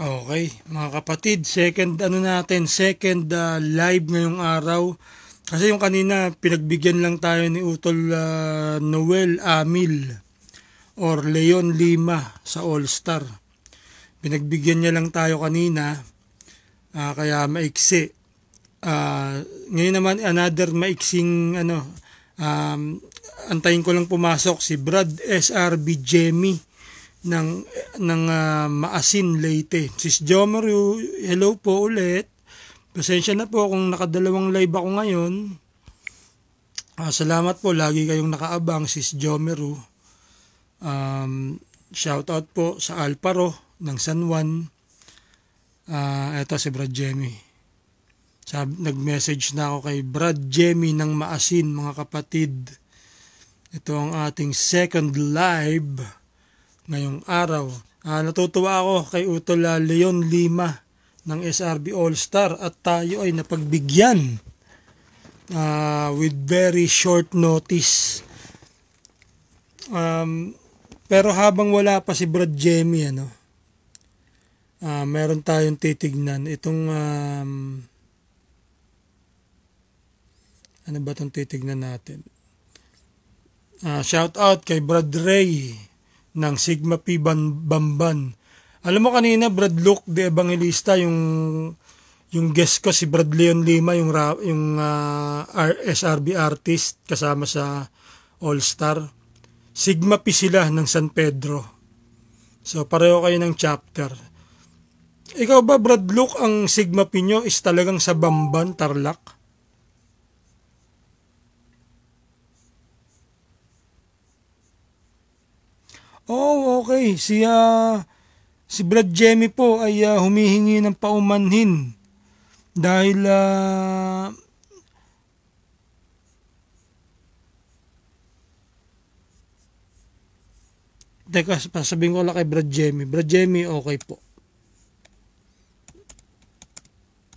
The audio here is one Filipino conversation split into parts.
Okay, mga kapatid, second live ngayong araw. Kasi yung kanina, pinagbigyan lang tayo ni Utol Noel Amil or Leon Lima sa All-Star. Pinagbigyan niya lang tayo kanina, kaya maiksi. Ngayon naman, another maiksing, antayin ko lang pumasok si Brad SRB Jemmy ng Maasin, Leyte. Sis Jomeru, hello po ulit. Pasensya na po kung nakadalawang live ako ngayon. Salamat po, lagi kayong nakaabang, Sis Jomeru. Shout out po sa Alparo ng San Juan. Eto si Brad Jemmy. Nag-message na ako kay Brad Jemmy ng Maasin, mga kapatid. Ito ang ating second live ngayong araw. Natutuwa ako kay Utol Leon Lima ng SRB All-Star at tayo ay napagbigyan with very short notice. Pero habang wala pa si Brad Jemmy, meron tayong titignan. Itong ano ba itong titignan natin? Shout out kay Brad Ray ng Sigma Pi Bamban. Alam mo kanina, Brad Luke de Evangelista, yung guest ko si Brad Leon Lima, yung SRB artist kasama sa All-Star. Sigma Pi sila ng San Pedro. So pareho kayo ng chapter. Ikaw ba, Brad Luke, ang Sigma Pi nyo is talagang sa Bamban, Tarlac? Oh, okay. Si Brad Jemmy po ay humihingi ng paumanhin dahil teka, sabihin ko lang kay Brad Jemmy. Brad Jemmy, okay po.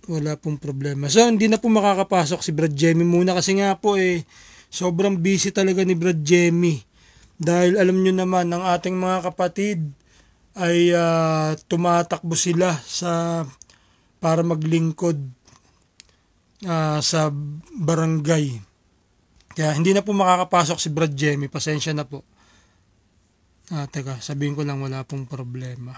Wala pong problema. So, hindi na po makakapasok si Brad Jemmy muna kasi nga po sobrang busy talaga ni Brad Jemmy. Dahil alam nyo naman, ang ating mga kapatid ay tumatakbo sila para maglingkod sa barangay. Kaya hindi na po makakapasok si Brad Jemmy. Pasensya na po. Teka, sabihin ko lang wala pong problema.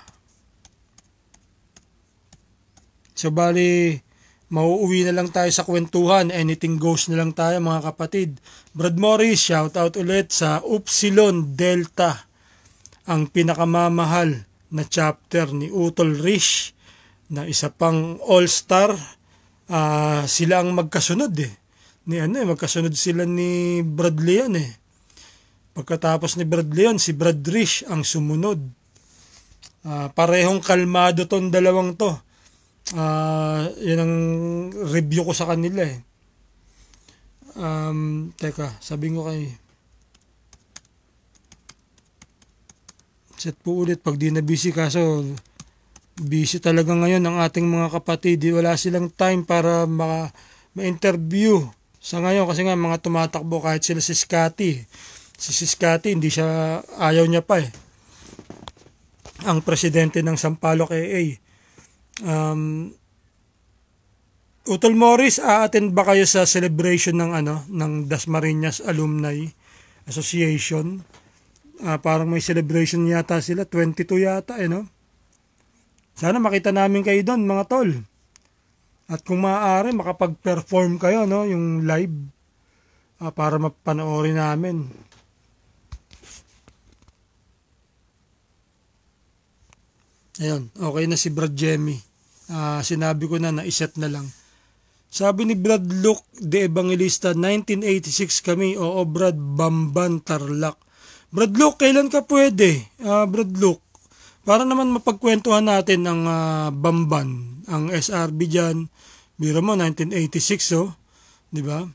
So bali, mauuwi na lang tayo sa kwentuhan. Anything goes na lang tayo, mga kapatid. Brad Morris, shout out ulit sa Upsilon Delta, ang pinakamamahal na chapter ni Utol Rish na isa pang All-Star. Sila ang magkasunod magkasunod sila ni Brad Leon Pagkatapos ni Brad Leon, si Brad Rish ang sumunod. Parehong kalmado tong dalawang to. Yan ang review ko sa kanila Teka, sabihin ko kay set po ulit pag di na busy, kaso busy talaga ngayon ang ating mga kapatid. Wala silang time para ma-interview sa ngayon kasi nga mga tumatakbo, kahit sila si Scotty. Si Scotty, hindi siya, ayaw niya pa ang presidente ng Sampaloc AA. Utol Morris, a-attend ba kayo sa celebration ng Dasmariñas Alumni Association? Parang may celebration yata sila, 22 yata Sana makita namin kayo doon, mga tol. At kung maaari, makapag-perform kayo, yung live, para mapanoorin namin. Ayun, okay na si Brad Jemmy. Sinabi ko na iset na lang. Sabi ni Brad Luke de Evangelista, 1986 kami. Oo, Brad, Bamban, Tarlac. Brad Luke, kailan ka pwede? Brad Luke, para naman mapagkwentuhan natin ang Bamban, ang SRB dyan. Biro mo, 1986, di ba?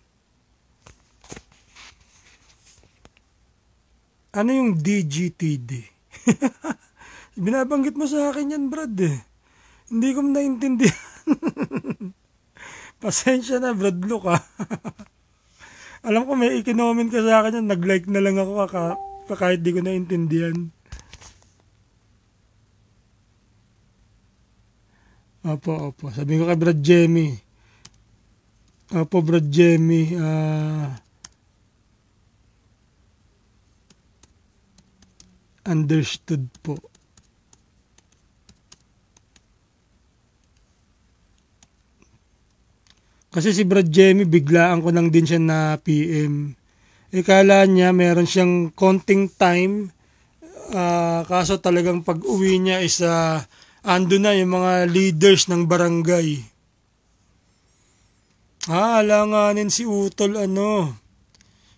Ano yung DGTD? Binabanggit mo sa akin yan, Brad Hindi ko naintindihan. Pasensya na, Brad Luke Alam ko may ikinomen ka sa akin yan, nag-like na lang ako kahit di ko naintindihan. Opo. Sabi ko kay Brad Jemmy. Opo, Brad Jemmy. Understood po. Kasi si Brad Jemmy, biglaan ko lang din siya na PM. Kala niya meron siyang konting time. Kaso talagang pag uwi niya is ando na yung mga leaders ng barangay. Alanganin si Utol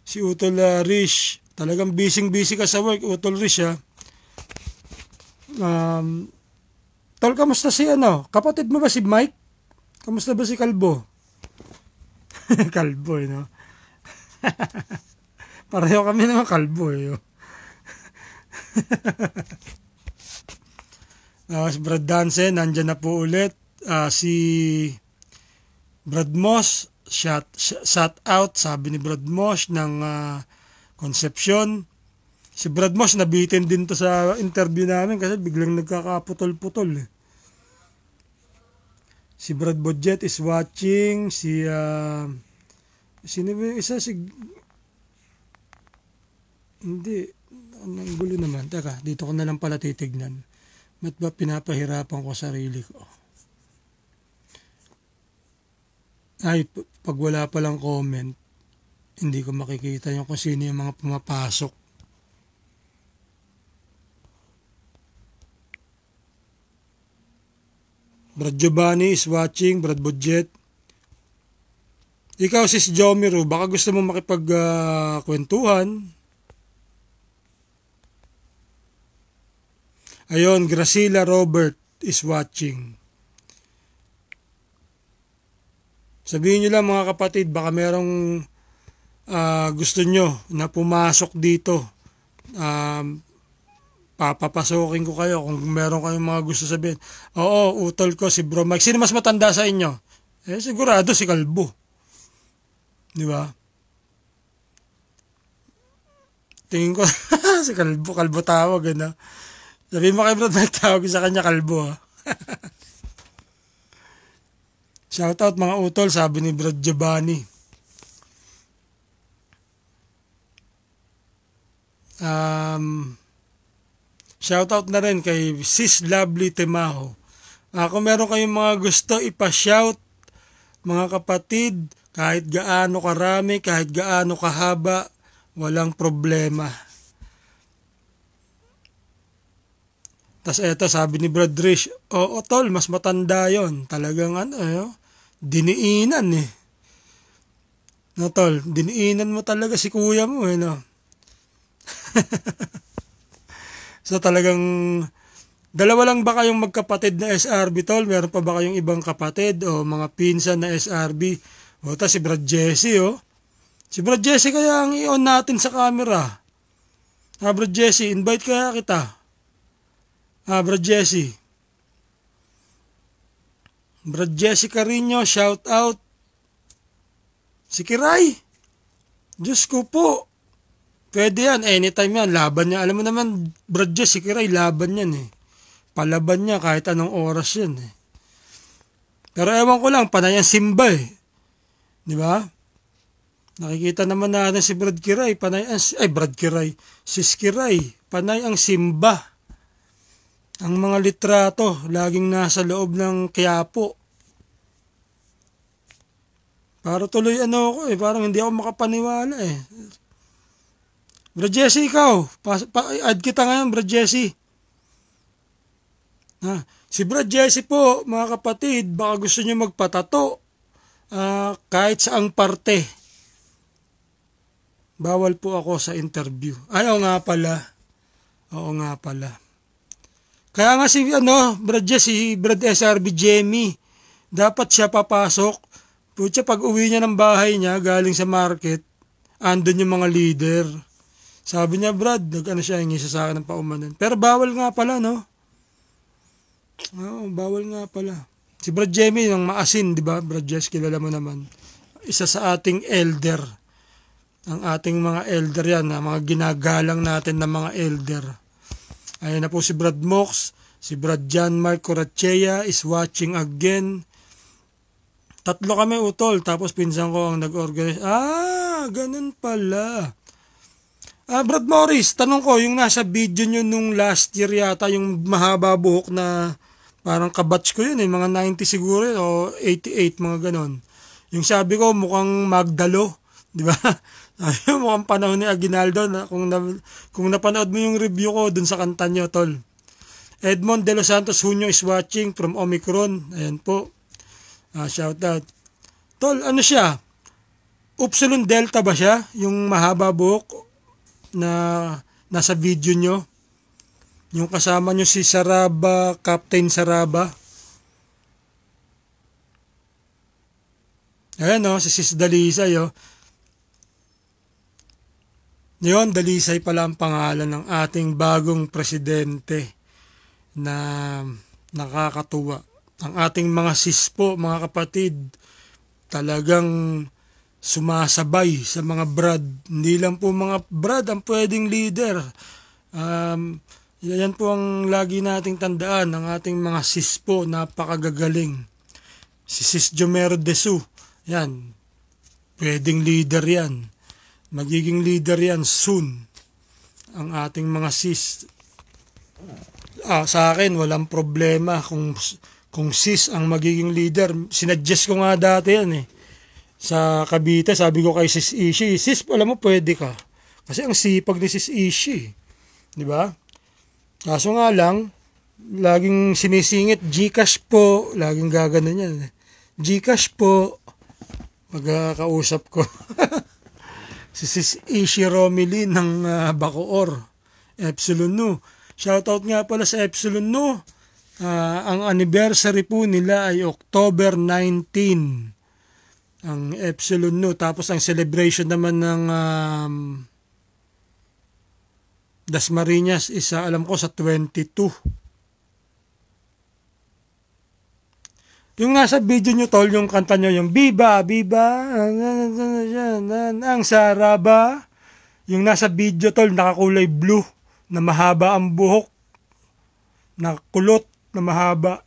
Si Utol Rish. Talagang busy ka sa work, Utol Rish ha. Tol, kamusta si Kapatid mo ba si Mike? Kamusta ba si Kalbo? Kalbo no? Pareho kami naman kalbo si Brad Dansen, nandyan na po ulit. Si Brad Moss, shout out, sabi ni Brad Moss ng Concepcion. Si Brad Moss, nabitin din to sa interview namin kasi biglang nagkakaputol-putol. Si Brad Budget is watching. Sino ba yung isa? Hindi. Ang gulo naman. Teka, dito ko na lang pala titignan. Ba't ba pinapahirapan ko sarili ko? Ay, pag wala palang comment, hindi ko makikita yung kung sino yung mga pumapasok. Brad Giovanni is watching. Brad Budget. Ikaw, sis Jomiro, baka gusto mo makipagkwentuhan. Ayun, Gracila Robert is watching. Sabihin nyo lang mga kapatid, baka merong gusto nyo na pumasok dito. Papapasokin ko kayo kung meron kayong mga gusto sabihin. Oo, utol ko si Bro Mike. Sino mas matanda sa inyo? Sigurado si Kalbo. Di ba? Tingin ko si Kalbo tawag Sabihin mo kay Bro Mike, tawag sa kanya Kalbo Shoutout mga utol, sabi ni Brad Giovanni. Shoutout na rin kay Sis Lovely Temaho. Kung meron kayong mga gusto ipa-shout, mga kapatid, kahit gaano karami, kahit gaano kahaba, walang problema. Tas eto, sabi ni Brad Rish, oo tol, mas matanda yon. Talagang diniinan No tol, diniinan mo talaga si kuya mo no. So talagang, dalawa lang ba kayong magkapatid na SRB tol? Meron pa ba kayong ibang kapatid o mga pinsan na SRB? O ta si Brad Jesse Si Brad Jesse kaya ang i-on natin sa camera. Brad Jesse, invite kaya kita. Brad Jesse. Brad Jesse Carino, shout out. Si Kiray. Diyos ko po. Pwede yan, anytime yan. Laban niya. Alam mo naman, Brad Jesse, si Kiray, laban yan Palaban niya kahit anong oras yan Pero ewan ko lang, panay ang simba Di ba? Nakikita naman natin si Brad Kiray, Brad Kiray. Sis Kiray, panay ang simba. Ang mga litrato, laging nasa loob ng Quiapo. Para tuloy ako parang hindi ako makapaniwala Brad Jesse, ikaw, add kita ngayon, Brad Jesse. Si Brad Jesse po, mga kapatid, baka gusto nyo magpatato. Kahit saang parte. Bawal po ako sa interview. Oo nga pala. Kaya nga Brad Jesse, si Brad SRB Jamie, dapat siya papasok. Putya, pag uwi niya ng bahay niya, galing sa market, andun yung mga leader. Sabi niya, Brad, hingi siya sa akin ng paumanan. Pero bawal nga pala, no? Oo, bawal nga pala. Si Brad Jamie, yung maasin, di ba? Brad Jess, kilala mo naman. Isa sa ating elder. Ang ating mga elder yan, mga ginagalang natin na mga elder. Ayan na po si Brad Mox, Si Brad John Mark Corachea is watching again. 3 kami utol, tapos pinsan ko ang nag-organize. Ganun pala. Brad Morris, tanong ko, yung nasa video nyo nung last year yata, yung mahaba buhok na parang kabatch ko yun mga 90 siguro o 88, mga ganon. Yung sabi ko, mukhang Magdalo, di ba? Mukhang panahon ni Aguinaldo, kung napanood mo yung review ko dun sa kanta nyo, tol. Edmond De Los Santos Junio is watching from Omicron. Ayan po. Shout out. Tol, ano siya? Upsilon Delta ba siya? Yung mahaba buhok na nasa video nyo? Yung kasama nyo si Saraba, Captain Saraba. Ayan si Sis Dalisay Yun, Dalisay pala ang pangalan ng ating bagong presidente na nakakatuwa. Ang ating mga sis po, mga kapatid, talagang sumasabay sa mga brad. Hindi lang po mga brad ang pwedeng leader. Yan po ang lagi nating tandaan. Ang ating mga sis po, napakagagaling. Si Sis Jomero Desu, yan, pwedeng leader yan. Magiging leader yan soon. Ang ating mga sis. Sa akin, walang problema kung sis ang magiging leader. Sinuggest ko nga dati yan sa Cavite, sabi ko kay Sis Ishi, sis, alam mo, pwede ka. Kasi ang sipag ni Sis Ishi. Di ba? Kaso nga lang, laging sinisingit, Gcash po. Laging gaganon yan. Gcash po. Magkakausap ko. Si Sis Ishi Romilin ng Bacoor. Epsilon Nu. Shoutout nga pala sa Epsilon Nu. Ang anniversary po nila ay October 19. Ang Epsilon Nu. Tapos ang celebration naman ng Dasmariñas is alam ko sa 22. Yung nasa video nyo tol, yung kanta nyo, yung Biba, Biba, ang Saraba. Yung nasa video tol, nakakulay blue, na mahaba ang buhok, na kulot, na mahaba.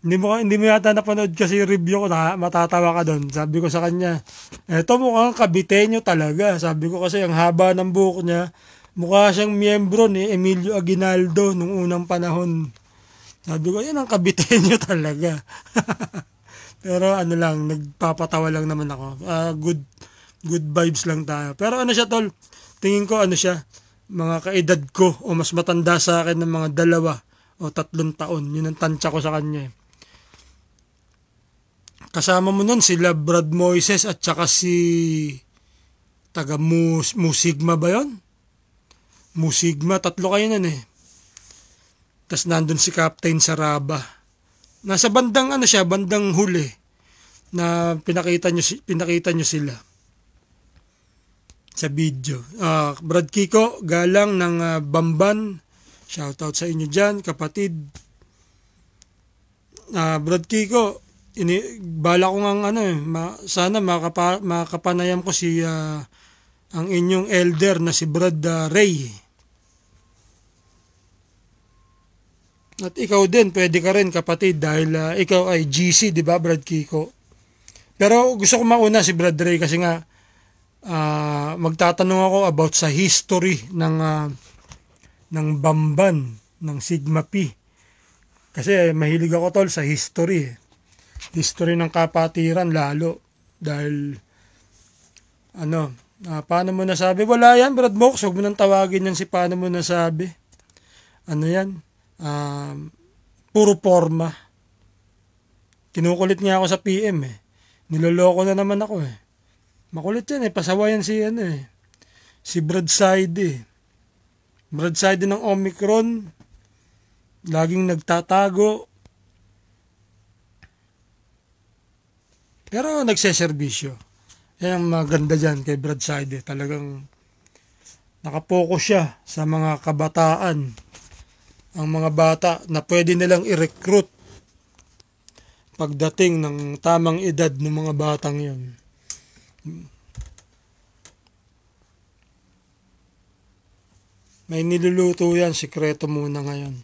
Hindi mo yata napanood kasi yung review ko, matatawa ka doon. Sabi ko sa kanya, eto mukhang Kabiteño talaga. Sabi ko kasi ang haba ng buhok niya, mukha siyang miyembro ni Emilio Aguinaldo nung unang panahon. Sabi ko, yan ang Kabiteño talaga. Pero ano lang, nagpapatawa lang naman ako. Good vibes lang tayo. Pero ano siya tol, tingin ko ano siya, mga kaedad ko o mas matanda sa akin ng mga 2 o 3 taon. Yun ang tansya ko sa kanya. Kasama mo nun sila Brad Moises at saka si taga Musigma ba yun? Musigma, 3 kayo nun Tapos nandun si Captain Saraba. Nasa bandang bandang huli na pinakita nyo sila sa video. Brad Kiko, galang ng Bamban. Shoutout sa inyo dyan, kapatid. Brad Kiko, bala ko nga sana makapanayam ko si ang inyong elder na si Brad Ray. At ikaw din, pwede ka rin kapatid dahil ikaw ay GC, di ba Brad Kiko? Pero gusto ko mauna si Brad Ray kasi nga magtatanong ako about sa history ng Bamban, ng Sigma Pi. Kasi mahilig ako tol sa history. History ng kapatiran lalo. Dahil paano mo nasabi? Wala yan, Brad Mox. Huwag mo nang tawagin yan si paano mo nasabi. Ano yan? Puro forma. Kinukulit nga ako sa PM Niloloko na naman ako Makulit yan pasawayan si si Broadside Broadside ng Omicron. Laging nagtatago. Pero nagseserbisyo. Yan ang maganda dyan kay Broadside Talagang nakapokus siya sa mga kabataan. Ang mga bata na pwede nilang i-recruit pagdating ng tamang edad ng mga batang yun. May niluluto yan, sikreto muna ngayon.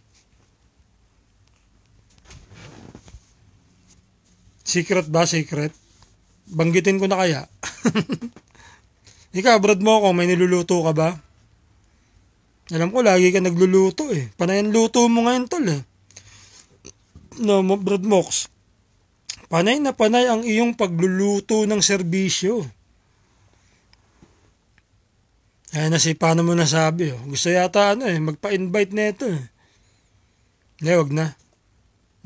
Secret ba? Secret? Banggitin ko na kaya? Ikaw, Brad mo ako, may niluluto ka ba? Alam ko, lagi ka nagluluto eh. Panayan luto mo ngayon, tol eh. No, Brad Mox. Panay na panay ang iyong pagluluto ng serbisyo. Ayan na si paano mo nasabi. Oh. Gusto yata magpa-invite na ito eh. Hindi, wag na.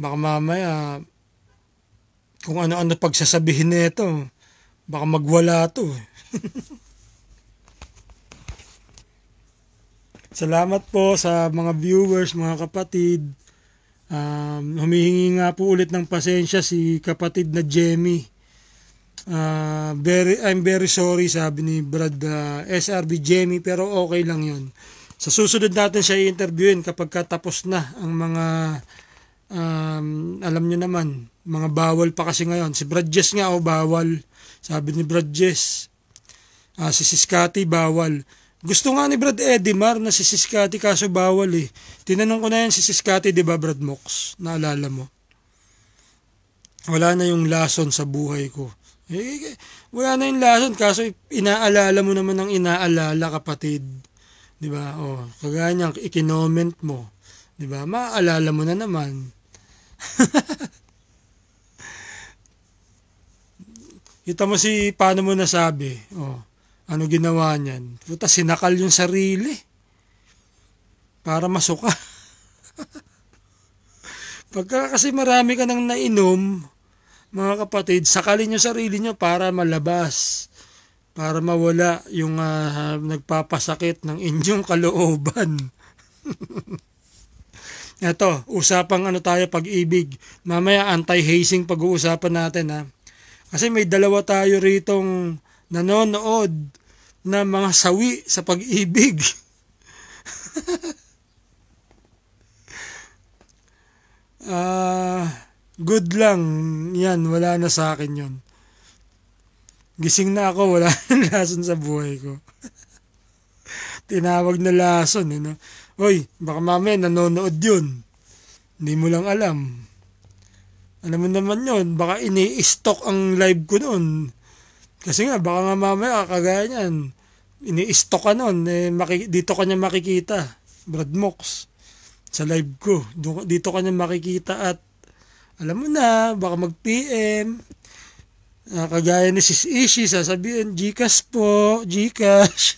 Baka mamaya, kung ano-ano pagsasabihin na ito, baka magwala to eh. Salamat po sa mga viewers, mga kapatid. Humihingi nga po ulit ng pasensya si kapatid na Jemmy. I'm very sorry, sabi ni Brad SRB Jemmy, pero okay lang yun. Sa susunod natin siya i-interviewin kapag katapos na ang mga alam nyo naman, mga bawal pa kasi ngayon. Si Brad Jess nga bawal, sabi ni Brad Jess. Si Siskati bawal. Gusto nga ni Brad Edimar na si Siskati kaso bawal eh. Tinanong ko na yan si Siskati, di ba Brad Mox? Naalala mo? Wala na yung lason sa buhay ko. Wala na yung lason kaso inaalala mo naman ang inaalala, kapatid. Di ba? Kagaya niyang ikinoment mo. Di ba? Maaalala mo na naman. Kita mo si paano mo nasabi. Ano ginawa niyan? Puta, sinakal yung sarili. Para masuka. Pagka kasi marami ka nang nainom, mga kapatid, sakalin yung sarili nyo para malabas. Para mawala yung nagpapasakit ng inyong kalooban. Ito, usapang tayo pag-ibig. Mamaya anti-hazing pag-uusapan natin ha. Kasi may dalawa tayo ritong nanonood na mga sawi sa pag-ibig. Good lang. Yan, wala na sa akin yun. Gising na ako, wala na lason sa buhay ko. Tinawag na lason. No? Hoy, baka mamaya nanonood yun. Hindi mo lang alam. Alam mo naman yun, baka ini-stock ang live ko noon. Kasi nga, baka nga mamaya, kagaya niyan, ini-stock ka nun, dito ka niya makikita, Brad Mox, sa live ko. Dito ka niya makikita at, alam mo na, baka mag-PM, kagaya ni Sis Ishi, sasabihin, Gcash po, Gcash.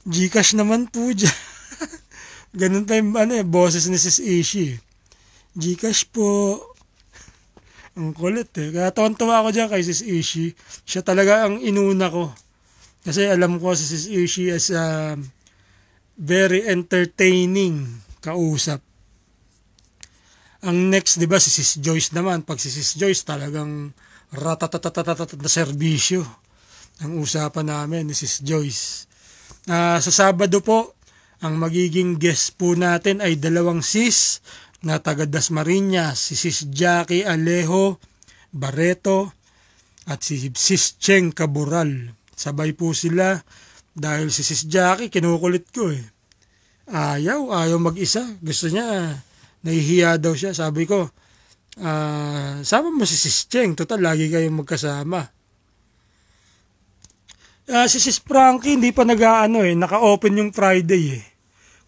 Gcash naman po dyan. Ganun pa yung boses ni Sis Ishi. Gcash po. Ang kulit eh. Kaya tuwan-tuwa ako dyan kay Sis Ishi. Siya talaga ang inuna ko. Kasi alam ko si Sis Ishi as very entertaining kausap. Ang next, di ba, si Sis Joyce naman. Pag si Sis Joyce talagang ratatatatatat na serbisyo. Ang usapan namin ni Sis Joyce. Sa Sabado po, ang magiging guest po natin ay dalawang sis na taga Dasmariñas, si Sis Jackie Alejo Barreto at si Sis Cheng Caboral. Sabay po sila dahil si Sis Jackie kinukulit ko eh. Ayaw mag-isa. Gusto niya, nahihiya daw siya. Sabi ko, sama mo si Sis Cheng, total lagi kayong magkasama. Si Sis Frankie hindi pa naka-open yung Friday eh.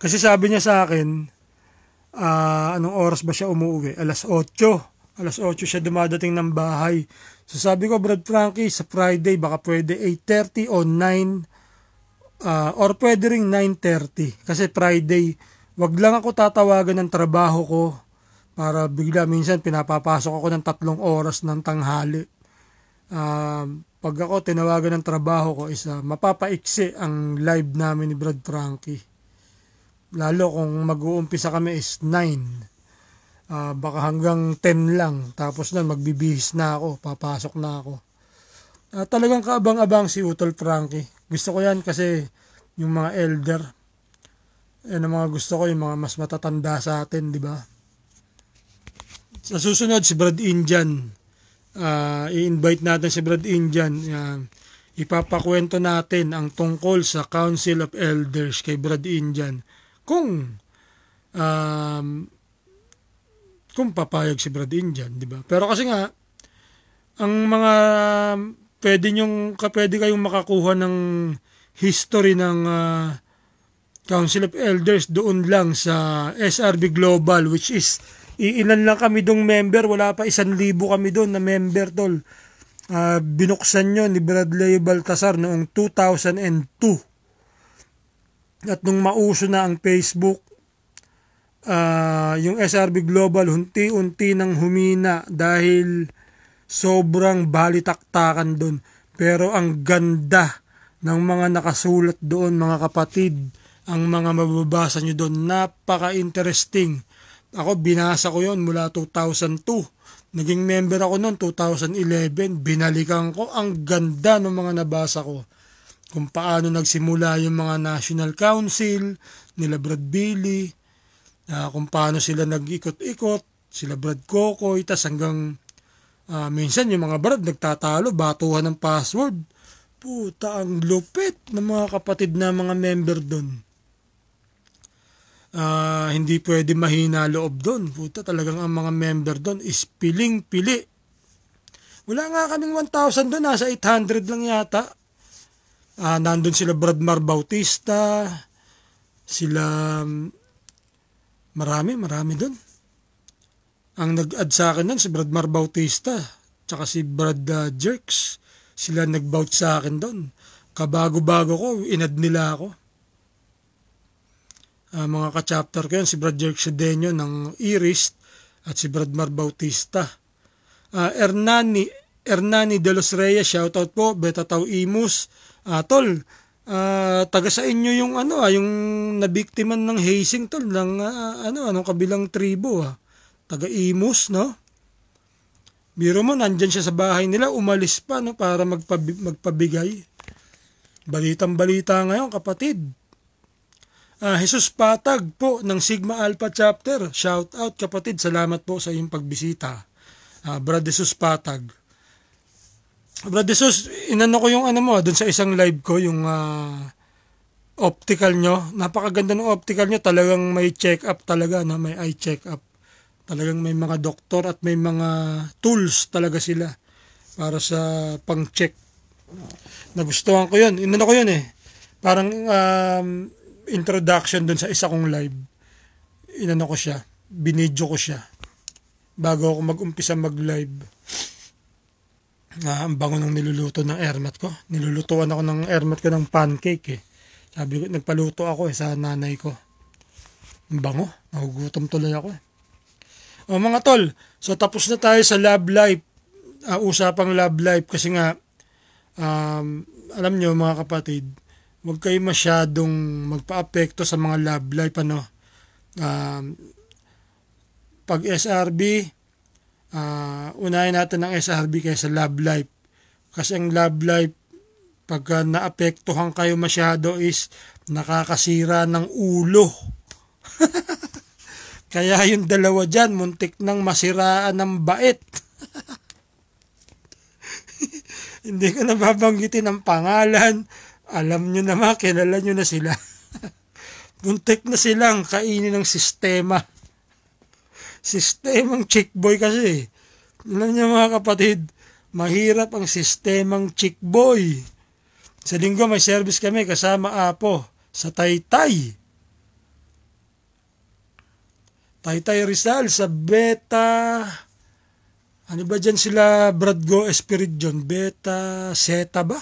Kasi sabi niya sa akin, anong oras ba siya umuwi? Alas 8 siya dumadating ng bahay. So sabi ko, Brad Frankie, sa Friday baka pwede 8:30 o 9 or pwede ring 9:30. Kasi Friday, wag lang ako tatawagan ng trabaho ko para bigla minsan pinapapasok ako ng 3 oras ng tanghali. Pag ako tinawagan ng trabaho ko is mapapaiksi ang live namin ni Brad Frankie. Lalo kung mag-uumpisa kami is 9. Baka hanggang 10 lang. Tapos na magbibihis na ako. Papasok na ako. Talagang kaabang-abang si Utol Frankie. Gusto ko yan kasi yung mga elder. Yan ang mga gusto ko, yung mga mas matatanda sa atin, di ba? Sa susunod, si Brad Indian. I-invite natin si Brad Indian. Ipapakwento natin ang tungkol sa Council of Elders kay Brad Indian. Kung kung papayag si Brad Indian, di ba? Pero kasi nga, ang mga pwede kayong makakuha ng history ng Council of Elders doon lang sa SRB Global, which is iilan lang kami dong member, wala pa 1,000 kami doon na member, tol. Binuksan nyo ni Bradley Baltasar noong 2002. At nung mauso na ang Facebook, yung SRB Global unti-unti nang humina dahil sobrang balitaktakan doon. Pero ang ganda ng mga nakasulat doon, mga kapatid, ang mga mababasa nyo doon, napaka-interesting. Ako, binasa ko yon mula 2002. Naging member ako noon 2011. Binalikan ko, ang ganda ng mga nabasa ko. Kung paano nagsimula yung mga National Council, nila Brad Billy, kung paano sila nag-ikot-ikot, sila Brad Kokoy, tas hanggang minsan yung mga Brad nagtatalo, batuhan ng password. Puta, ang lupit ng mga kapatid na mga member doon. Hindi pwede mahina loob doon. Puta, talagang ang mga member doon is piling-pili. Wala nga kaming 1,000 doon, nasa 800 lang yata. Nandun sila Bradmar Bautista, sila marami doon. Ang nag-add sa akin doon si Bradmar Bautista, tsaka si Brad Jerks. Sila nag-bout sa akin doon. Kabago-bago ko, in-add nila ako. Mga ka-chapter ko yun, si Brad Jerks Sedeño ng Iris at si Bradmar Bautista. Hernani de los Reyes, shoutout po, Beta Tau Imus. Tol, taga sa inyo yung yung nabiktiman ng hazing, tol, ng anong kabilang tribo, taga Imus, no? Biro mo, nandyan siya sa bahay nila, umalis pa, no, para magpabigay. Balitang-balita ngayon, kapatid. Jesus Patag po ng Sigma Alpha Chapter. Shout out, kapatid. Salamat po sa iyong pagbisita. Brad Jesus Patag. Brad Jesus, inano ko yung doon sa isang live ko, yung optical nyo. Napakaganda ng optical nyo. Talagang may check-up talaga, na may eye check-up. Talagang may mga doktor at may mga tools talaga sila para sa pang-check. Nagustuhan ko yun. Inano ko yun eh. Parang introduction dun sa isa kong live. Inano ko siya. Binidyo ko siya. Bago ako mag-umpisa mag-live. Ang bango ng niluluto ng airmat ko. Nilulutuan ako ng airmat ko ng pancake eh. Sabi ko, nagpaluto ako sa nanay ko. Ang bango. Nagugutom tuloy ako eh. O mga tol, so tapos na tayo sa love life. Usapang love life kasi nga, alam nyo mga kapatid, huwag kayo masyadong magpa-apekto sa mga love life. Pag SRB, unahin natin ang SRB kaysa love life. Kasi ang love life, pagka naapektuhan kayo masyado is nakakasira ng ulo. Kaya yung dalawa dyan, muntik nang masiraan ng bait. Hindi ko nababanggitin ang pangalan. Alam nyo naman, kilala nyo na sila. Muntik na silang kainin ng sistema. Sistemang chick boy kasi. Alam nyo mga kapatid, mahirap ang sistemang chick boy. Sa linggo may service kami kasama Apo sa Taytay. Taytay Rizal sa Beta. Ano ba dyan sila Bradgo Spirit John? Beta Zeta ba?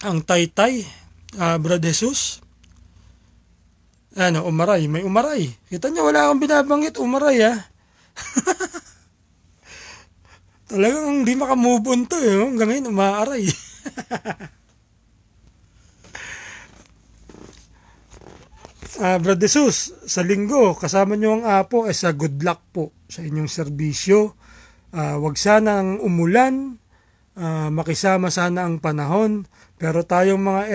Ang Taytay. Brad Jesus. Umaray. May Umaray. Kita nyo, wala akong binabanggit. Umaray Talagang hindi makamove on to hanggang ngayon umaaray. Brad Jesus, sa linggo, kasama nyo ang Apo, sa good luck po sa inyong serbisyo. Wag sana ang umulan, makisama sana ang panahon, pero tayong mga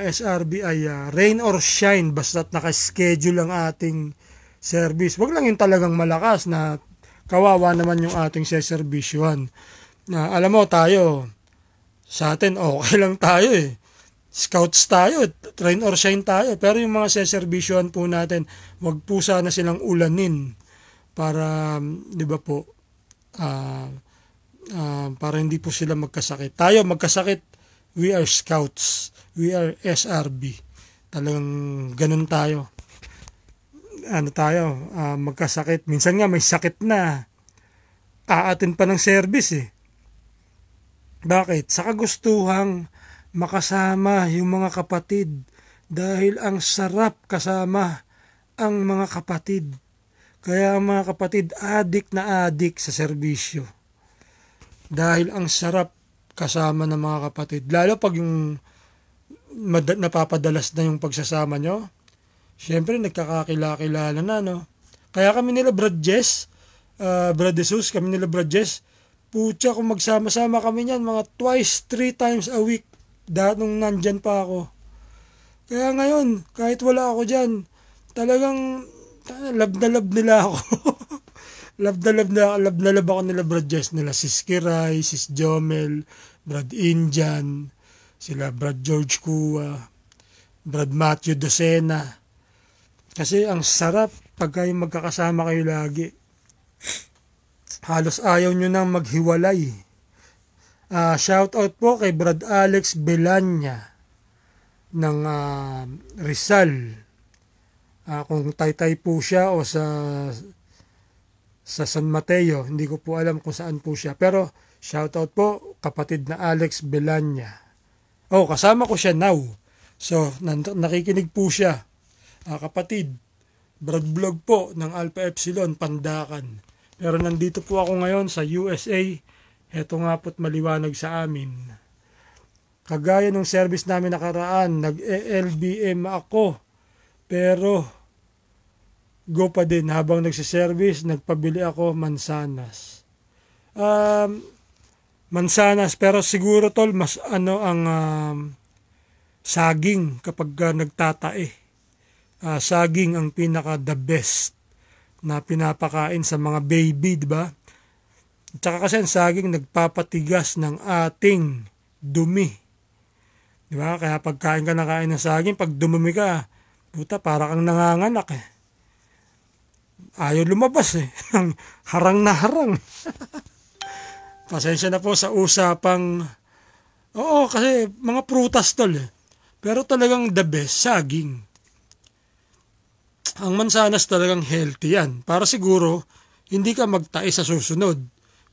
SRB, ay rain or shine, basta't nakaschedule ang ating service. Wag lang yung talagang malakas na kawawa naman yung ating seservisyohan. Alam mo tayo, sa atin okay lang tayo eh. scouts tayo, train or shine tayo. Pero yung mga seservisyohan po natin, wag po sana silang ulanin para, di ba po, para hindi po sila magkasakit. Tayo magkasakit, we are scouts, we are SRB. Talagang ganun tayo. Magkasakit. Minsan nga may sakit na, aatin pa ng service eh. Bakit? Sa kagustuhang makasama yung mga kapatid dahil ang sarap kasama ang mga kapatid. Kaya ang mga kapatid adik na adik sa serbisyo. Dahil ang sarap kasama ng mga kapatid. Lalo pag yung napapadalas na yung pagsasama nyo. Siyempre nagkakakilala na, no? Kaya kami nila Brad Jess, Brad Jesus, kami nila Brad Jess, putya kung magsama-sama kami niyan, mga twice, 3 times a week, nung nandyan pa ako. Kaya ngayon, kahit wala ako dyan, talagang love na love nila ako. love na love ako nila Brad Jess, nila Sis Kiray, Sis Jomel, Brad Injan, sila Brad George Kua, Brad Matthew Docena. Kasi ang sarap pag kayo magkakasama kayo lagi. Halos ayaw nyo nang maghiwalay. Shout out po kay Brad Alex Belanya ng Rizal. Kung Taytay po siya o sa San Mateo, hindi ko po alam kung saan po siya. Pero shout out po kapatid na Alex Belanya. Kasama ko siya now. So nakikinig po siya. Kapatid, Brad Vlog po ng Alpha Epsilon Pandakan. Pero nandito po ako ngayon sa USA. Heto nga po't maliwanag sa amin. Kagaya ng service namin nakaraan, nag-LBM ako. Pero go pa din habang nagsiservice, nagpabili ako mansanas. Mansanas, pero siguro tol, mas ang saging kapag nagtatae. Saging ang pinaka the best na pinapakain sa mga baby, di ba? Tsaka kasi ang saging nagpapatigas ng ating dumi. Di ba? Kaya pagkain ka na kain ng saging, pag dumumi ka, puta, para kang nanganganak eh. Ayaw lumabas eh. Harang na harang. Pasensya na po sa usapang, kasi mga prutas tol eh. Pero talagang the best, saging. Ang mansanas talagang healthy yan. Para siguro, hindi ka magtae sa susunod.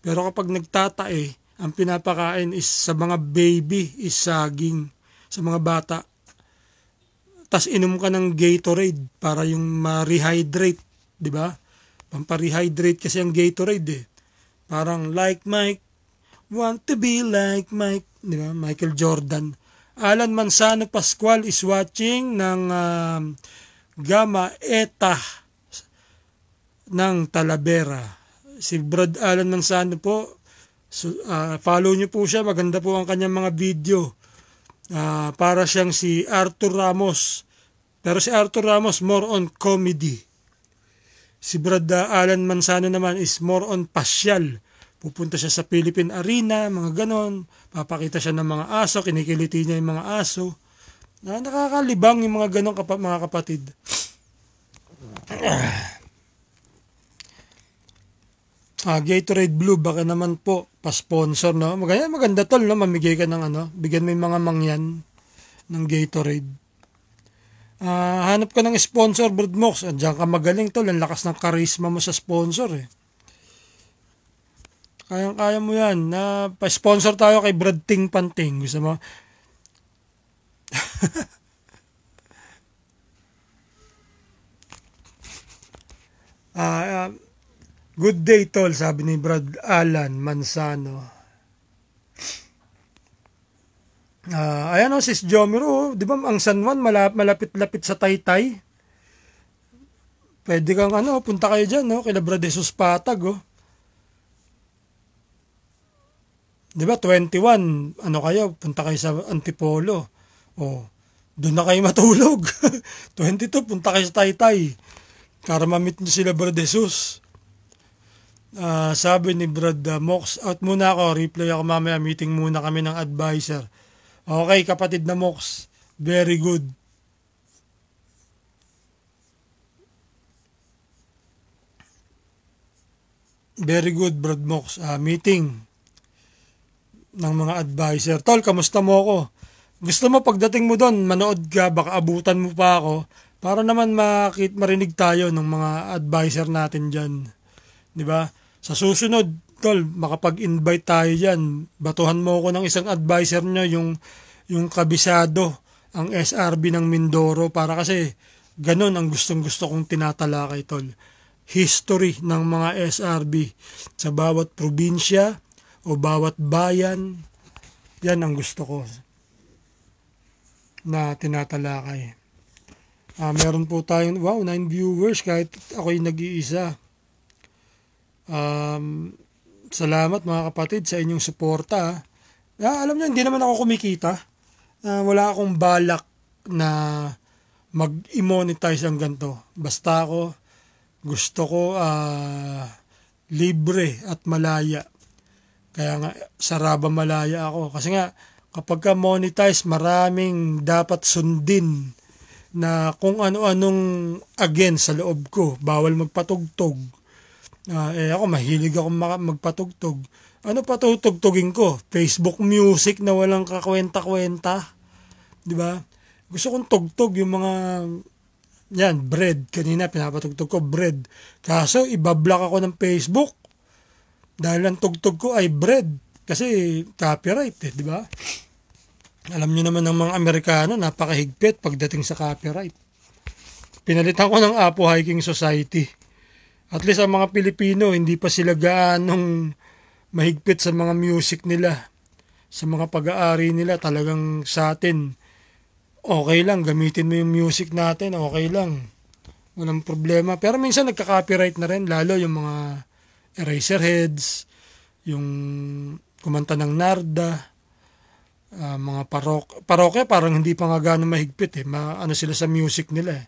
Pero kapag nagtatae, ang pinapakain is sa mga baby is saging. Sa mga bata. Tas inom ka ng Gatorade para yung ma-rehydrate. Diba? Pampa-rehydrate kasi ang Gatorade eh. Parang like Mike, want to be like Mike. Diba? Michael Jordan. Alan Manzano Pascual is watching ng Gamma Eta ng Talavera. Si Brad Alan Manzano po, follow nyo po siya, maganda po ang kanyang mga video. Para siyang si Arthur Ramos, pero si Arthur Ramos more on comedy. Si Brad Alan Manzano naman is more on pasyal. Pupunta siya sa Philippine Arena, mga ganon, papakita siya ng mga aso, kinikiliti niya yung mga aso. Nakakalibang yung mga ganong mga kapatid. Gatorade Blue, baka naman po pa-sponsor, no? Maganda tol, no? Mamigay ka ng bigyan mo yung mga mangyan ng Gatorade. Hanap ka ng sponsor, Brad Mox. Diyan ka magaling tol, ang lakas ng charisma mo sa sponsor eh. Kaya mo yan. Pa-sponsor tayo kay Brad Ting Panting. Gusto mo? Good day tol, sabi ni Brad Alan Manzano. Ayan sis Jomero, di ba ang San Juan malapit-lapit sa Taytay? Pwede kang punta kayo dyan, kila Brad Jesus Patag, Di ba 21, kayo, punta kayo sa Antipolo. Doon na kayo matulog. 22, punta kayo sa Taytay. Para ma-meet nyo sila Brad Jesus. Sabi ni Brad Mox, out muna ako, reply ako mamaya, meeting muna kami ng advisor. Okay kapatid na Mox, Very good. Very good, Brad Mox. Meeting ng mga advisor. Tol, kamusta mo ako? Gusto mo pagdating mo doon, manood ka, baka abutan mo pa ako para naman marinig tayo ng mga advisor natin dyan. Di ba? Sa susunod, tol, makapag-invite tayo dyan. Batuhan mo ako ng isang advisor nyo, yung kabisado, ang SRB ng Mindoro, para kasi ganun ang gustong-gusto kong tinatalakay, tol. History ng mga SRB sa bawat probinsya o bawat bayan. Yan ang gusto ko na tinatalakay. Meron po tayong 9 viewers kahit ako'y nag-iisa. Salamat mga kapatid sa inyong suporta. Alam niyo, hindi naman ako kumikita. Wala akong balak na mag-monetize ang ganito. Basta ako gusto ko libre at malaya. Kaya nga saraba malaya ako. Kasi nga kapag ka monetize, maraming dapat sundin na kung ano-anong against sa loob ko. Bawal magpatugtog. Ako mahilig ako magpatugtog. Ano patutugtugin ko? Facebook music na walang kakwenta-kwenta. 'Di ba? Gusto kong tugtog yung mga yan, bread. Kanina pinapatugtog ko bread. Kaso ibablock ako ng Facebook dahil ang tugtog ko ay bread. Kasi copyright di ba? Alam niyo naman ng mga Amerikano, napakahigpit pagdating sa copyright. Pinalitan ko ng Apo Hiking Society. At least ang mga Pilipino, hindi pa sila gaanong mahigpit sa mga music nila. Sa mga pag-aari nila, talagang sa atin, okay lang, gamitin mo yung music natin, okay lang. Walang problema. Pero minsan nagka-copyright na rin, lalo yung mga Eraserheads, yung kumanta ng Narda, mga parokya parang hindi pa nga gano'ng mahigpit ano sila sa music nila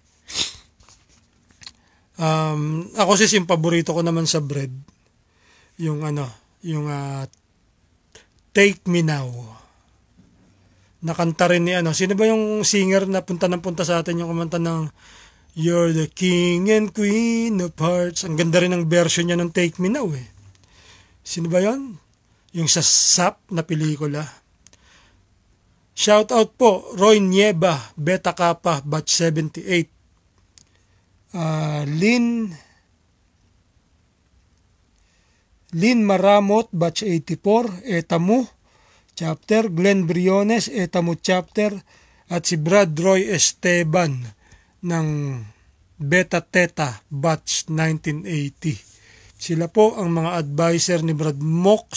Ako yung paborito ko naman sa bread, yung Take Me Now. Nakanta rin ni sino ba yung singer na punta sa atin yung kumanta ng You're the King and Queen of Hearts. Ang ganda rin ng version niya ng Take Me Now Sino ba yon? Yung sa SAP na pelikula. Shout out po Roy Nieva, Beta Kappa, Batch 78. Lynn Maramot, Batch 84, Etamu Chapter, Glenn Briones, Etamu Chapter, at si Brad Roy Esteban ng Beta Theta, Batch 1980. Sila po ang mga advisor ni Brad Mox,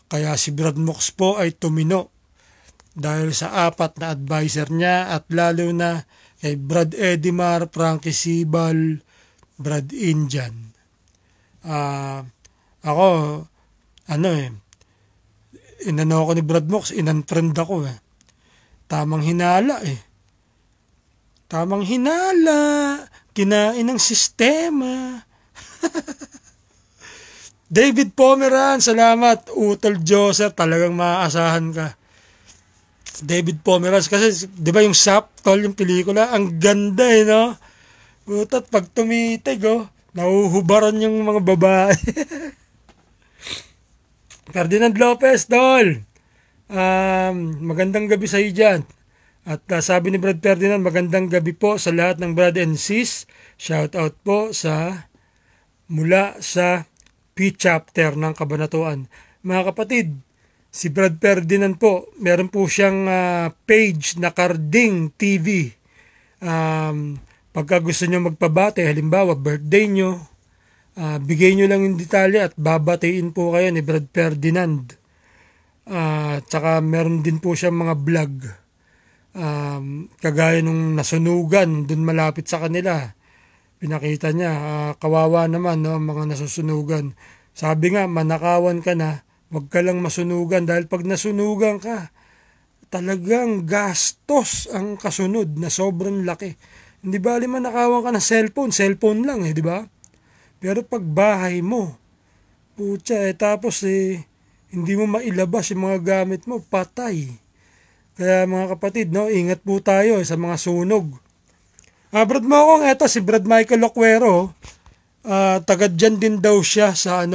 kaya si Brad Mox po ay tumino dahil sa 4 na advisor niya, at lalo na kay Brad Edimar, Frankie Sibal, Brad Indian. Ako, inano ako ni Brad Mox, inunfriend ako Tamang hinala Tamang hinala, kinain ng sistema. David Pomeran, salamat. Utol Joseph, talagang maaasahan ka. David Pomeran, kasi di ba yung SAP, tol, yung pelikula, ang ganda no? Utat, pag tumitig, nahuhubaran yung mga babae. Ferdinand Lopez, tol. Magandang gabi sa iyo dyan. At sabi ni Brad Ferdinand, magandang gabi po sa lahat ng Brad and Sis. Shout out po mula sa P-chapter ng Kabanatuan. Mga kapatid, si Brad Ferdinand po, meron po siyang page na Karding TV. Pagka gusto nyo magpabate, halimbawa birthday nyo, bigay nyo lang yung detalye at babatiin po kayo ni Brad Ferdinand. Tsaka meron din po siyang mga vlog. Kagaya nung nasunugan, dun malapit sa kanila. Pinakita niya, kawawa naman ang mga nasusunugan. Sabi nga, manakawan ka na, huwag ka lang masunugan dahil pag nasunugan ka, talagang gastos ang kasunod na sobrang laki. Hindi bali manakawan ka ng cellphone lang di ba? Pero pag bahay mo, putya tapos hindi mo mailabas yung mga gamit mo, patay. Kaya mga kapatid, no, ingat po tayo sa mga sunog. Brad Mokong, eto si Brad Michael Loquero, taga dyan din daw siya sa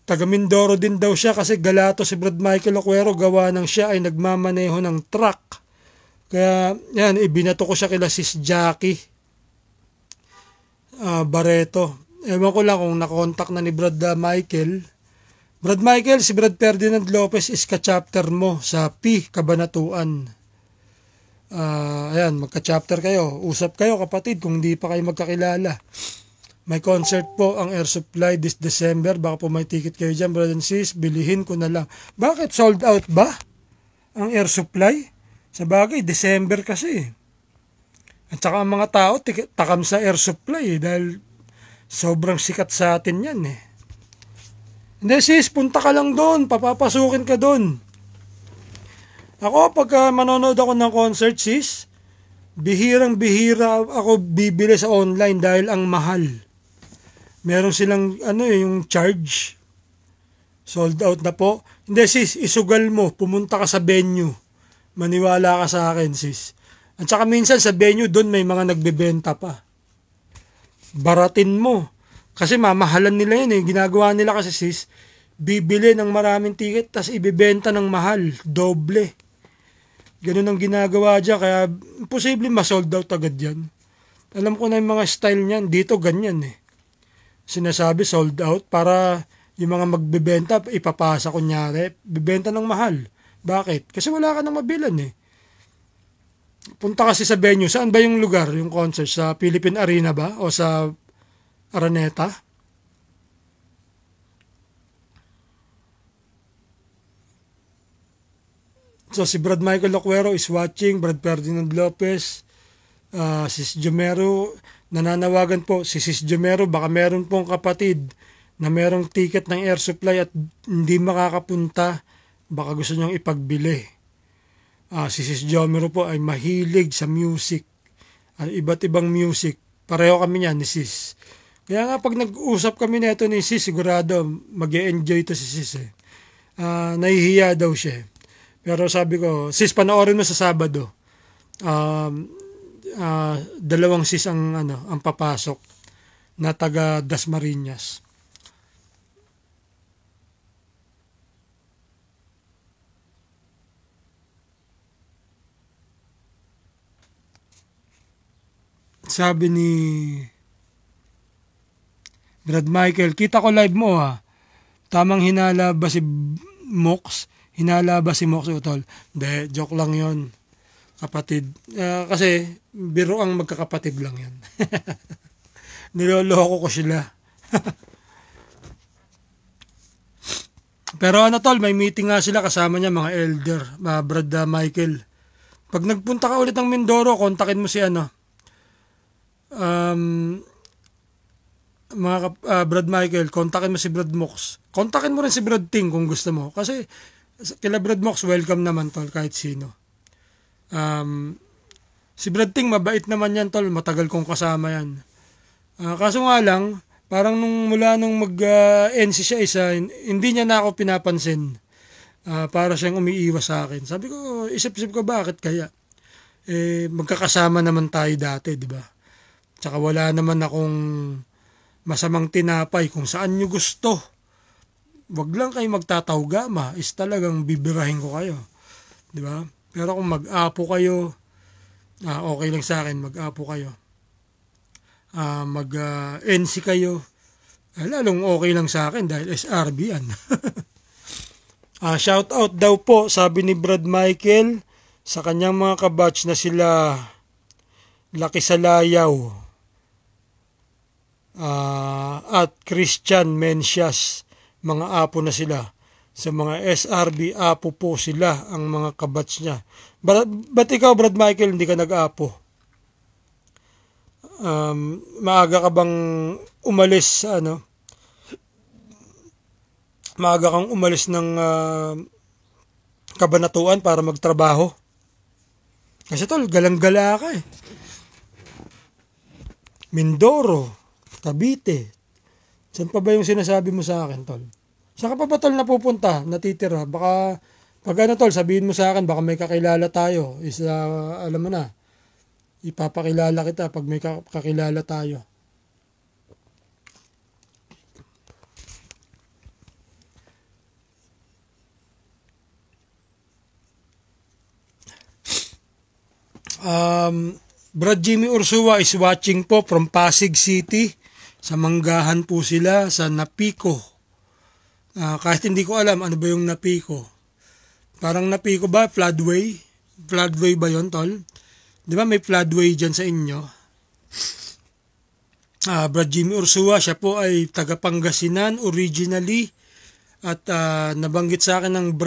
taga Mindoro din daw siya kasi galato si Brad Michael Loquero, gawa ng siya ay nagmamaneho ng truck. Kaya yan, ibinato ko siya kila Sis Jackie Barreto. Ewan ko lang kung nakontak na ni Brad Michael. Brad Michael, si Brad Ferdinand Lopez is ka-chapter mo sa P, Kabanatuan. Ayan, magka-chapter kayo. Usap kayo kapatid kung di pa kayo magkakilala. May concert po ang Air Supply this December. Baka po may ticket kayo dyan, brother and sis. Bilihin ko na lang. Bakit? Sold out ba ang Air Supply? Sa bagay, December kasi. At saka ang mga tao, takam sa Air Supply dahil sobrang sikat sa atin yan eh. Hindi sis, punta ka lang doon. Papapasukin ka doon. Ako, pagka manonood ako ng concert sis, bihirang-bihira ako bibili sa online dahil ang mahal. Meron silang yung charge. Sold out na po. Hindi sis, isugal mo. Pumunta ka sa venue. Maniwala ka sa akin sis. At saka minsan sa venue doon may mga nagbebenta pa. Baratin mo. Kasi mamahalan nila yun eh. Ginagawa nila kasi sis, bibili ng maraming ticket tas ibibenta ng mahal. Doble. Ganun ang ginagawa dyan. Kaya posible ma-sold out agad yan. Alam ko na yung mga style niyan. Dito ganyan eh. Sinasabi sold out para yung mga magbebenta ipapasa kunyari. Bibenta ng mahal. Bakit? Kasi wala ka nang mabilan eh. Punta kasi sa venue. Saan ba yung lugar? Yung concert? Sa Philippine Arena ba? O sa Araneta? So si Brad Michael Loquero is watching. Brad Ferdinand Lopez. Sis Jomero. Nananawagan po si Sis Jomero. Baka meron pong kapatid na merong ticket ng Air Supply at hindi makakapunta. Baka gusto niyang ipagbili. Si Sis Jomero po ay mahilig sa music. Iba't ibang music. Pareho kami niyan ni Sis. Kaya nga pag nag-usap kami nito ni Sis, sigurado mag-e-enjoy to si Sis eh. Nahihiya daw siya. Pero sabi ko, Sis, panoorin mo sa Sabado. Dalawang sis ang papasok na taga Dasmariñas. Sabi ni Brad Michael, kita ko live mo ha. Tamang hinala ba si Mox? Hinala ba si Mox Utol? De, joke lang yon kapatid. Kasi biro ang magkakapatid lang yan. Niloloko ko sila. Pero tol, may meeting nga sila kasama niya mga elder, Brad Michael. Pag nagpunta ka ulit ng Mindoro, kontakin mo si Brad Michael, kontakin mo si Brad Mox. Kontakin mo rin si Brad Ting kung gusto mo. Kasi kila Brad Mox, welcome naman tol, kahit sino. Si Brad Ting, mabait naman yan tol, matagal kong kasama yan. Kaso nga lang, parang mula nung mag-NC siya hindi niya na ako pinapansin. Para siyang umiiwas sa akin. Sabi ko, isip-isip ko bakit kaya? Magkakasama naman tayo dati, di ba? Tsaka wala naman akong masamang tinapay kung saan nyo gusto. Wag lang kayo magtatawgama, is talagang bibirahin ko kayo. Di ba? Pero kung mag-apo kayo, okay lang sa akin, mag-apo kayo. Mag-NC kayo, lalong okay lang sa akin dahil SRB yan. Shout out daw po, sabi ni Brad Michael, sa kanyang mga kabatch na sila Laki Salayaw at Christian Mencias, mga apo na sila. Sa mga SRB, apo po sila ang mga kabatch niya. Ba't ikaw, Brad Michael, hindi ka nag-apo? Maaga ka bang umalis maaga kang umalis ng Kabanatuan para magtrabaho? Kasi tol, galang-gala ka eh. Mindoro, Cavite. Saan pa ba yung sinasabi mo sa akin, tol? Saan ka pa ba tol napupunta, natitira? Baka Pag ano tol, sabihin mo sa akin, baka may kakilala tayo. Alam mo na, ipapakilala kita pag may kakilala tayo. Brad Jimmy Ursua is watching po from Pasig City. Sa Manggahan po sila, sa Napico. Kahit hindi ko alam ano ba yung Napico. Parang Napico ba? Floodway? Floodway ba yon tol? Di ba may floodway dyan sa inyo? Brad Jimmy Ursua, siya po ay taga Pangasinan originally. At nabanggit sa akin ng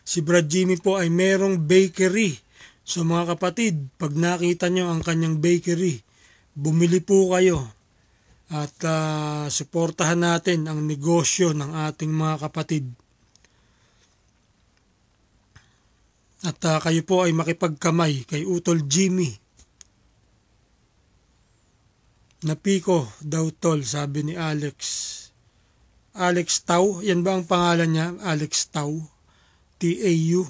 si Brad Jimmy po ay merong bakery. So mga kapatid, pag nakita nyo ang kanyang bakery, bumili po kayo. At suportahan natin ang negosyo ng ating mga kapatid. At kayo po ay makipagkamay kay Utol Jimmy. Napico daw tol, sabi ni Alex. Alex Tau, yan ba ang pangalan niya? Alex Tau. T-A-U.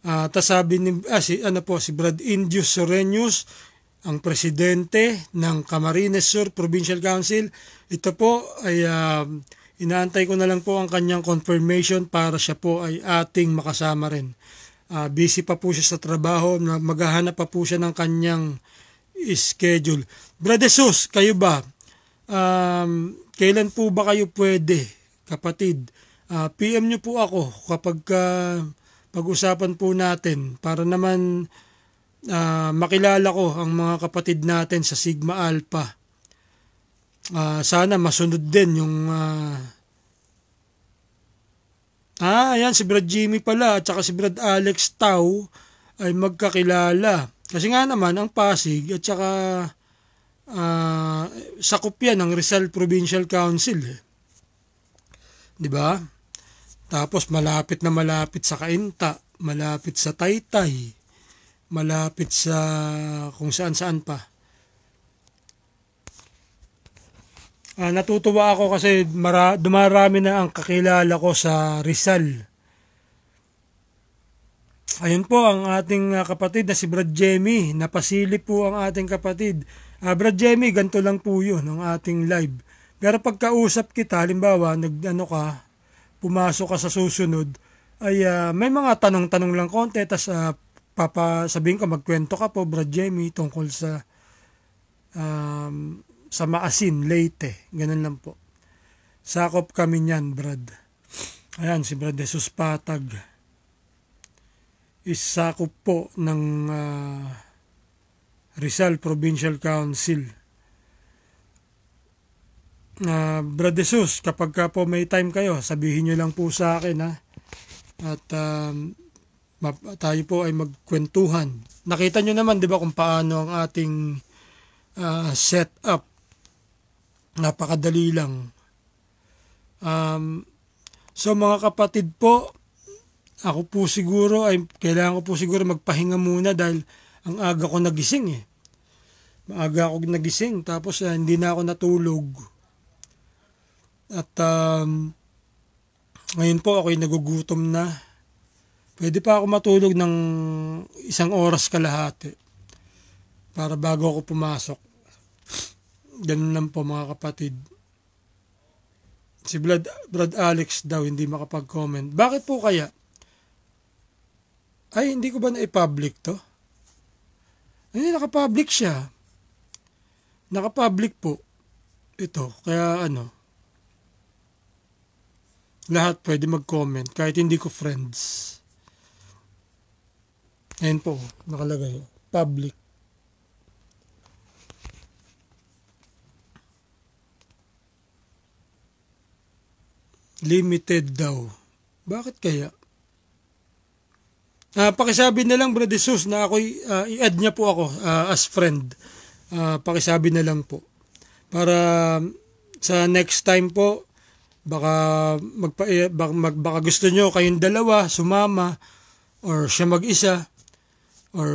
Tas sabi ni, si Brad Indius Sorenius, ang presidente ng Camarines Sur Provincial Council. Ito po ay inaantay ko na lang po ang kanyang confirmation para siya po ay ating makasama rin. Busy pa po siya sa trabaho, maghahanap pa po siya ng kanyang schedule. Brad Jesus, kayo ba? Kailan po ba kayo pwede, kapatid? PM nyo po ako kapag pag-usapan po natin para naman makilala ko ang mga kapatid natin sa Sigma Alpha. Sana masunod din yung ayan si Brad Jimmy pala at saka si Brad Alex Tau ay magkakilala. Kasi nga naman ang Pasig at saka sakop yan ng Rizal Provincial Council. Di ba? Tapos malapit na malapit sa Cainta, malapit sa Taytay, malapit sa kung saan-saan pa. Natutuwa ako kasi dumarami na ang kakilala ko sa Rizal. Ayun po ang ating kapatid na si Brad Jemmy. Napasilip po ang ating kapatid. Brad Jemmy, ganito lang po yun ang ating live. Pero pagkausap kita, halimbawa, pumasok ka sa susunod, ay may mga tanong-tanong lang konti, tas sabihin ko, magkwento ka po, Brad Jemmy, tungkol sa Maasin, Leyte. Ganun lang po. Sakop kami niyan, Brad. Ayan, si Brad Jesus Patag. Isakop po ng Rizal Provincial Council. Brad Jesus, kapag po may time kayo, sabihin nyo lang po sa akin ha. At tayo po ay magkwentuhan. Nakita nyo naman, di ba, kung paano ang ating setup. Napakadali lang. So mga kapatid po, ako po siguro ay kailangan ko po siguro magpahinga muna dahil ang aga ko nagising eh. Maaga ako nagising tapos hindi na ako natulog. At ngayon po ako'y nagugutom na. Pwede pa ako matulog ng 1 oras kalahati para bago ako pumasok. Ganun lang po mga kapatid. Si Brad Alex daw hindi makapag-comment. Bakit po kaya? Ay, hindi ko ba na-public to? Hindi, naka-public siya. Naka-public po. Ito, kaya lahat pwede mag-comment kahit hindi ko friends. Ayan po, nakalagay. Public. Limited daw. Bakit kaya? Pakisabi na lang, Brad Jesus, na ako'y i-add niya po ako as friend. Pakisabi na lang po. Para sa next time po, baka gusto nyo kayong dalawa, sumama, or siya mag-isa, or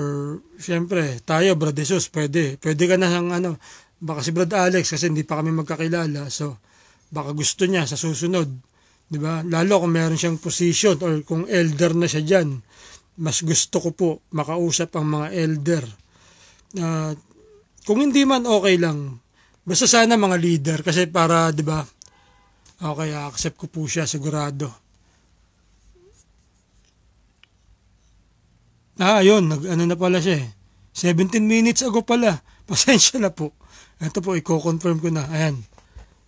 siyempre, tayo, Brad Jesus, pwede. Pwede ka na ng baka si Brad Alex kasi hindi pa kami magkakilala. So, baka gusto niya sa susunod. 'Di ba? Lalo kung meron siyang position or kung elder na siya diyan, mas gusto ko po makausap ang mga elder. Ah, kung hindi man okay lang. Basta sana mga leader kasi para 'di ba? Okay, accept ko po siya sigurado. Ayun, ano na pala siya eh. 17 minutes ago pala. Pasensya na po. Ito po, i-confirm ko na. Ayan.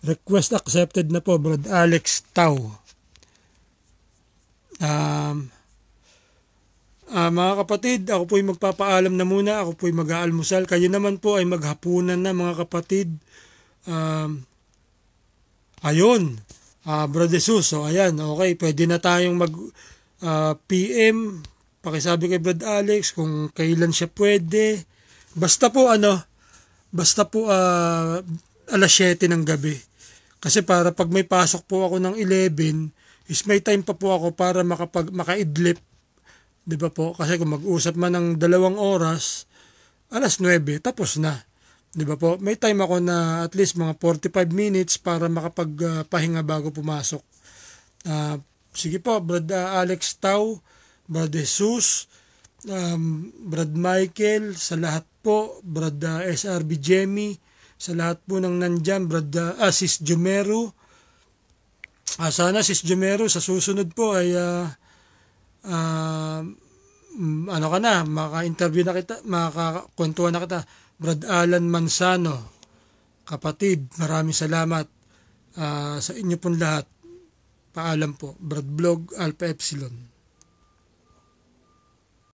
Request accepted na po, Brad Alex Tau. Mga kapatid, ako po'y magpapaalam na muna. Ako po'y mag-aalmusal. Kayo naman po ay maghapunan na, mga kapatid. Ayun. Brad Jesus, so ayan, okay. Pwede na tayong mag PM. Pakisabi kay Brad Alex kung kailan siya pwede. Basta po alas 7 ng gabi. Kasi para pag may pasok po ako ng 11, is may time pa po ako para makaidlip. 'Di ba po? Kasi kung mag-usap man ng 2 oras, alas 9, tapos na. 'Di ba po? May time ako na at least mga 45 minutes para makapagpahinga bago pumasok. Sige po, Brad Alex Tau, Brad Jesus, Brad Michael, sa lahat po, Brad SRB Jemmy, sa lahat po ng nandyan, Brad Sis Jumero. Sana Sis Jumero sa susunod po ay ano ka na, maka-interview na kita, makakwentuhan na kita. Brad Alan Mansano, kapatid, maraming salamat sa inyo pong lahat. Paalam po, Brad Blog Alpha Epsilon.